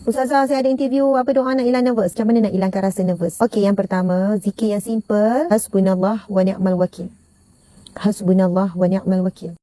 Ustazah, saya ada interview apa doa nak hilang nervous. Macam mana nak hilangkan rasa nervous? Okey, yang pertama, zikir yang simple. Hasbunallah wa ni'mal wakil. Hasbunallah wa ni'mal wakil.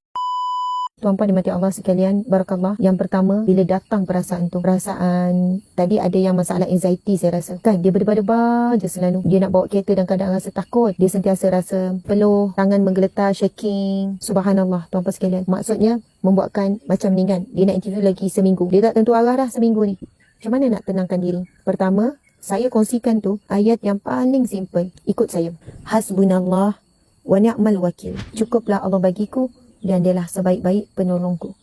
Tuan-puan dimati Allah sekalian, barakallah. Yang pertama, bila datang perasaan tu, perasaan tadi ada yang masalah anxiety saya rasa. Kan, dia berdebar-debar je selalu. Dia nak bawa kereta dan kadang rasa takut. Dia sentiasa rasa peluh, tangan menggeletar, shaking. Subhanallah, tuan-puan sekalian. Maksudnya, membuatkan macam ni kan. Dia nak interview lagi seminggu. Dia tak tentu arah dah seminggu ni. Macam mana nak tenangkan diri? Pertama, saya kongsikan tu ayat yang paling simple. Ikut saya. Hasbunallah wa ni'mal wakil. Cukuplah Allah bagiku dan dialah sebaik-baik penolongku.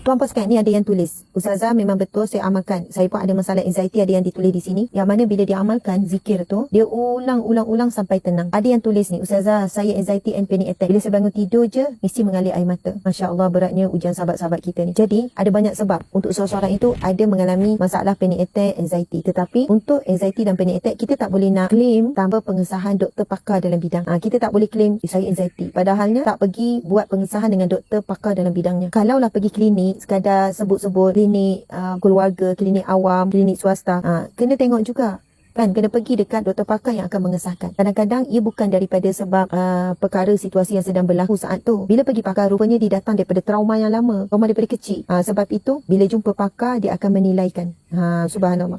Tuan-puan sekalian, ni ada yang tulis. Ustazah, memang betul saya amalkan. Saya pun ada masalah anxiety, ada yang ditulis di sini. Yang mana bila dia amalkan zikir tu, dia ulang-ulang sampai tenang. Ada yang tulis ni, Ustazah, saya anxiety and panic attack. Bila saya bangun tidur je, mesti mengalir air mata. Masya Allah, beratnya ujian sahabat-sahabat kita ni. Jadi, ada banyak sebab. Untuk seseorang itu, ada mengalami masalah panic attack, anxiety. Tetapi, untuk anxiety dan panic attack, kita tak boleh nak claim tanpa pengesahan doktor pakar dalam bidang. Kita tak boleh claim, saya anxiety. Padahalnya, tak pergi buat pengesahan dengan doktor pakar dalam bidangnya. Kalaulah pergi klinik, sekadar sebut-sebut klinik keluarga, klinik awam, klinik swasta, kena tengok juga kan, kena pergi dekat doktor pakar yang akan mengesahkan. Kadang-kadang ia bukan daripada sebab perkara situasi yang sedang berlaku saat tu. Bila pergi pakar, rupanya dia datang daripada trauma yang lama, trauma daripada kecil. Sebab itu bila jumpa pakar, dia akan menilaikan. Subhanallah.